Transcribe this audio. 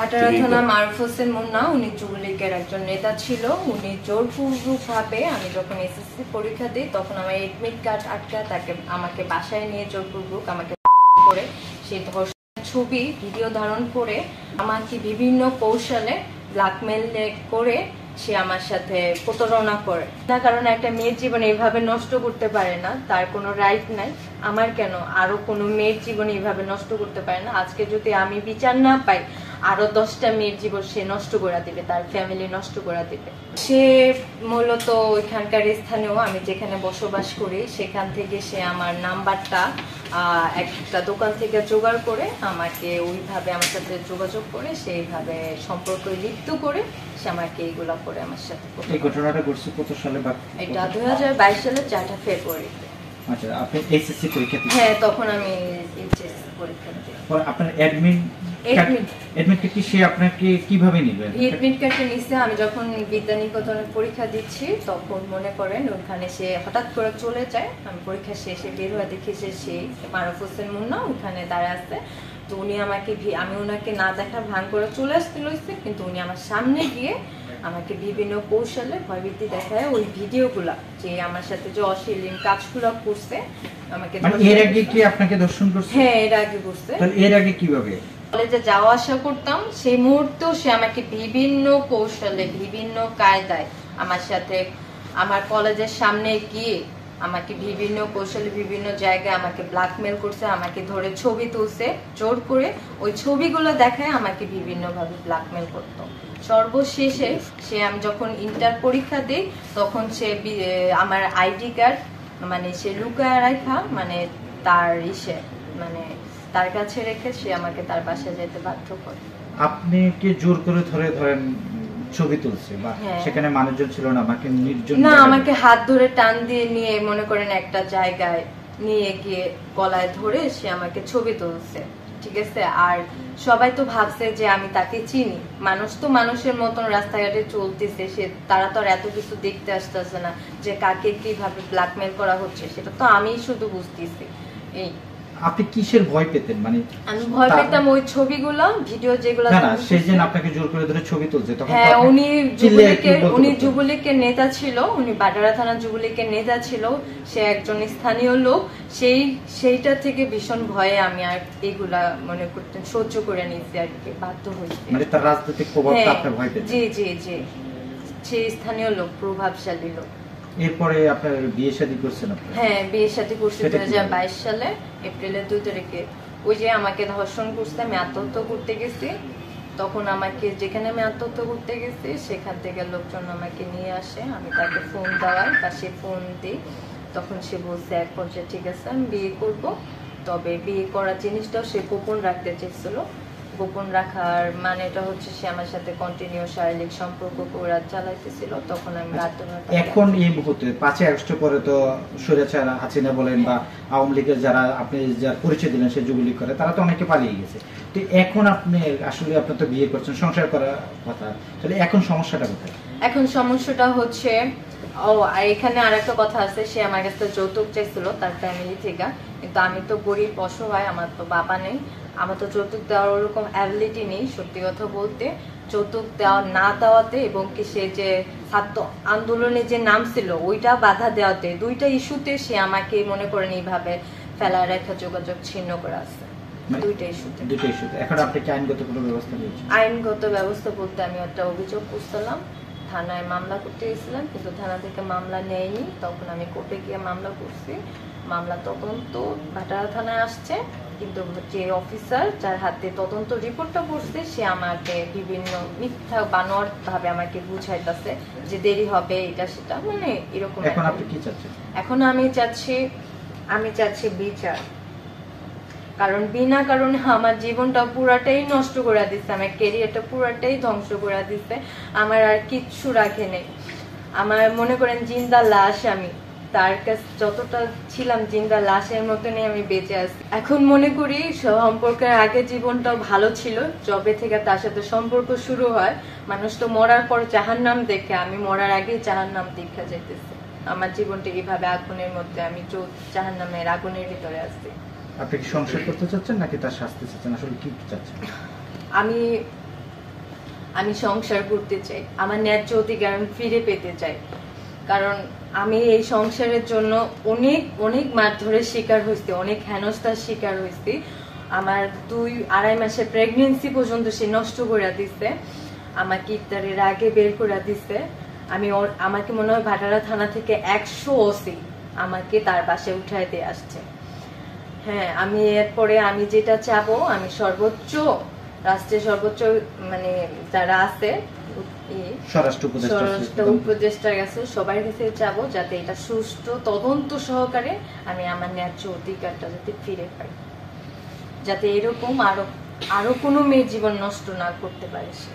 পাটারা থানা মারুফ হোসেন মুন্না, উনি যুবলীগের একজন নেতা ছিল। উনি জোরপূর্বকভাবে, আমি যখন এসএসসি পরীক্ষা দিই তখন আমার এডমিট কার্ড আটকা, তাকে আমাকে বাসায় নিয়ে জোরপূর্বক আমাকে করে সেই ধর্ষণের ছবি ভিডিও ধারণ করে আমাকে বিভিন্ন কৌশলে ব্ল্যাকমেল করে সে আমার সাথে প্রতারণা করে। না কারণ একটা মেয়ের জীবন এইভাবে নষ্ট করতে পারে না, তার কোনো রাইট নাই। আমার কেন, আরো কোনো মেয়ের জীবন এইভাবে নষ্ট করতে পারে না। আজকে যদি আমি বিচার না পাই, আরো 10টা মেয়ের জীবন সে নষ্ট করে দিবে, তার ফ্যামিলি নষ্ট করে দিবে। সে মূলত ওইখানকার স্থানীয়, আমি যেখানে বসবাস করি সেখান থেকে সে আমার নাম্বারটা একটা দোকান থেকে জোগাড় করে আমাকে ওইভাবে আমার সাথে যোগাযোগ করে সেইভাবে সম্পর্ক লিপ্ত করে সে আমাকে এইগুলা করে আমার সাথে। এই ঘটনাটা ঘটছে কত সালে? এটা 2022 সালের 4 ফেব্রুয়ারিতে। আচ্ছা, আপনি এসএসসি পরীক্ষা দিয়েছেন? হ্যাঁ, তখন আমি এইচএসসি পরীক্ষা দিই। পরে আপনার অ্যাডমিট কার্ড কি সে আপনাকে কিভাবে নিলেন? এডমিট কার্ডটা নিছে আমি যখন বিদ্যানিকেতনের পরীক্ষা দিচ্ছি, তখন মনে করেন ওখানে সে হঠাৎ করে চলে যায়। আমি পরীক্ষা শেষে বের হয়ে দেখি সে মারুফ হোসেন মুন্না ওখানে দাঁড়ায় আছে। তো উনি আমাকে, আমি ওনাকে না দেখার ভান করে চলে আসতে লইছে, কিন্তু উনি আমার সামনে গিয়ে আমাকে বিভিন্ন কৌশলে ভয়ভীতি দেখায় ওই ভিডিওগুলা, যে আমার সাথে যে অশ্লীল কাজগুলো করছে আমাকে। এর আগে কি আপনাকে দর্শন করছে? হ্যাঁ, এর আগে করছে। তাহলে এর আগে কিভাবে? কলেজে যাওয়া আসা করতাম, সেই মুহূর্তেও সে আমাকে বিভিন্ন কৌশলে বিভিন্ন কায়দায় আমার সাথে, আমার কলেজের সামনে গিয়ে আমাকে বিভিন্ন কৌশলে বিভিন্ন জায়গায় আমাকে ব্ল্যাকমেল করছে, আমাকে ধরে ছবি তুলছে জোর করে। ওই ছবিগুলো দেখায় আমাকে বিভিন্ন ভাবে ব্ল্যাকমেল করতো। সর্বশেষে সে, আমি যখন ইন্টার পরীক্ষা দিই তখন সে আমার আইডি কার্ড মানে সে লুকায় রাখা, মানে তার মানে তার কাছে রেখে সে আমাকে তার বাসায় যেতে বাধ্য করে। আপনি কি জোর করে ধরেন ছবি তুলছে বা সেখানে মানুষজন ছিল না, আমাকে নির্জন? না, আমাকে হাত ধরে টান দিয়ে নিয়ে মনে করেন একটা জায়গায় নিয়ে গিয়ে গলায় ধরে সে আমাকে ছবি তুলছে, ঠিক আছে। আর সবাই তো ভাবছে যে আমি তাকে চিনি, মানুষ তো মানুষের মতন রাস্তাঘাটে চলতেছে, সে তারা তো আর এত কিছু দেখতে আসতেছে না যে কাকে কিভাবে ব্ল্যাকমেল করা হচ্ছে, সেটা তো আমি শুধু বুঝতেছি। এই আপনি কিসের ভয় পেতেন? মানে আমি ভয় পেতাম ওই ছবিগুলো, ভিডিও যেগুলো। না না, সেই যে আপনাকে জোর করে ধরে ছবি তুলছে তখন? হ্যাঁ, উনি যুবলীগের নেতা ছিল, উনি পাটারা থানা যুবলীগের নেতা ছিল, সে একজন স্থানীয় লোক। সেইটা থেকে ভীষণ ভয়ে আমি আর এগুলা মনে করতেন সহ্য করে নিয়েছি আর কি, বাধ্য হয়েছি। মানে তার রাজনৈতিক প্রভাবটা আপনি ভয় পেতেন? জি জি জি, সেই স্থানীয় লোক, প্রভাবশালী লোক। এরপরে আপনার বিয়ে শাদী করছেন আপনি? হ্যাঁ, বিয়ে শাদী করছি 2022 সালে এপ্রিলের 2 তারিখে। ওই যে আমাকে ধর্ষণ করছে, আমি আত্মহত্যা করতে গেছি, তখন আমাকে যেখানে আমি আত্মহত্যা করতে গেছি সেখান থেকে লোকজন আমাকে নিয়ে আসে, আমি তাকে ফোন দেওয়াই বা সে ফোন দিই, তখন সে বলছে এক পর্যায়ে ঠিক আছে আমি বিয়ে করব। তবে বিয়ে করার জিনিসটাও সে গোপন রাখতে চেয়েছিল। গোপন রাখার মানেটা হচ্ছে সে আমার সাথে কন্টিনিউ শারীরিক সম্পর্ক করে চালাইতেছিল, তখন আমি বাধ্য হলাম। এখন এই মুহূর্তে 5 আগস্ট পরে তো স্বৈরাচার হাসিনা বলেন বা আওয়ামী লীগের যারা আপনি যার পরিচয় দিলেন সে যুবলীগ করে, তারা তো অনেকে পালিয়ে গেছে। তো এখন আপনি আসলে আপনি তো বিয়ে করছেন, সংসার করার কথা, তাহলে এখন সমস্যাটা কোথায়? এখন সমস্যাটা হচ্ছে, আর এখানে আরেকটা কথা আছে, সে আমার কাছে যৌতুক চাইছিল তার ফ্যামিলি থেকে, কিন্তু আমি তো গরিব অসহায়, আমার তো বাবা নেই, আমার তো যৌতুক দেওয়ার ওরকম অ্যাবিলিটি নেই। সত্যি কথা বলতে, যৌতুক দেওয়া না দেওয়াতে এবং কি সে যে ছাত্র আন্দোলনে যে নাম ছিল ওইটা বাধা দেওয়াতে, দুইটা ইস্যুতে সে আমাকে মনে করেন এইভাবে ফেলায় রেখা যোগাযোগ ছিন্ন করে আছে। দুইটা ইস্যুতে। এখন আপনি কি আইনগত কোনো ব্যবস্থা নিয়েছেন? আইনগত ব্যবস্থা বলতে আমি একটা অভিযোগ করছিলাম, থানায় মামলা করতে গেছিলাম, কিন্তু থানা থেকে মামলা নেয়নি। তখন আমি কোর্টে গিয়ে মামলা করছি, মামলা তদন্ত পাটারা থানায় আসছে, কিন্তু যে অফিসার যার হাতে তদন্ত রিপোর্টটা করছে সে আমাকে বিভিন্ন মিথ্যা বানোয়ার ভাবে আমাকে বুঝাইতেছে যে দেরি হবে, এটা সেটা, মানে এরকম। এখন আপনি কি চাচ্ছেন? এখন আমি চাচ্ছি বিচার, কারণ বিনা কারণে আমার জীবনটা পুরাটাই নষ্ট করে দিচ্ছে, আমার ক্যারিয়ারটা পুরাটাই ধ্বংস করে দিচ্ছে, আমার আর কিচ্ছু রাখে নেই। আমার মনে করেন জিন্দা লাশ, আমি তার কাছে যতটা ছিলাম জিন্দা লাশের মতনই আমি বেঁচে আছি। এখন মনে করি সম্পর্কের আগে জীবনটাও ভালো ছিল, যবে থেকে তার সাথে সম্পর্ক শুরু হয়, মানুষ তো মরার পর জাহান্নাম দেখে, আমি মরার আগেই জাহান্নাম দেখা যাইতেছে। আমার জীবনটা এইভাবে আগুনের মধ্যে, আমি জাহান্নামের আগুনের ভিতরে আছি। আপনি কি সংসার করতে চাচ্ছেন নাকি তার শাস্তি চাচ্ছেন, আসলে কি চাচ্ছেন? আমি আমি সংসার করতে চাই, আমার ন্যায্য অধিকার আমি ফিরে পেতে চাই। কারণ আমি এই সংসারের জন্য অনেক অনেক মারধরের শিকার হয়েছি, অনেক হেনস্থার শিকার হয়েছি। আমার 2-2.5 মাসের প্রেগনেন্সি পর্যন্ত সে নষ্ট করে দিচ্ছে, আমাকে ইফতারের আগে বের করে দিচ্ছে। আমাকে মনে হয় ভাটারা থানা থেকে 100 ওসি আমাকে তার বাসায় উঠায় দিয়ে আসছে। হ্যাঁ, আমি এরপরে আমি যেটা চাবো, আমি সর্বোচ্চ রাষ্ট্রের সর্বোচ্চ মানে যারা আছে স্বরাষ্ট্র উপদেষ্টার কাছে সবার কাছে চাবো যাতে এটা সুষ্ঠু তদন্ত সহকারে আমি আমার ন্যায্য অধিকারটা যাতে ফিরে পাই, যাতে এরকম আরো কোনো মেয়ের জীবন নষ্ট না করতে পারে সে।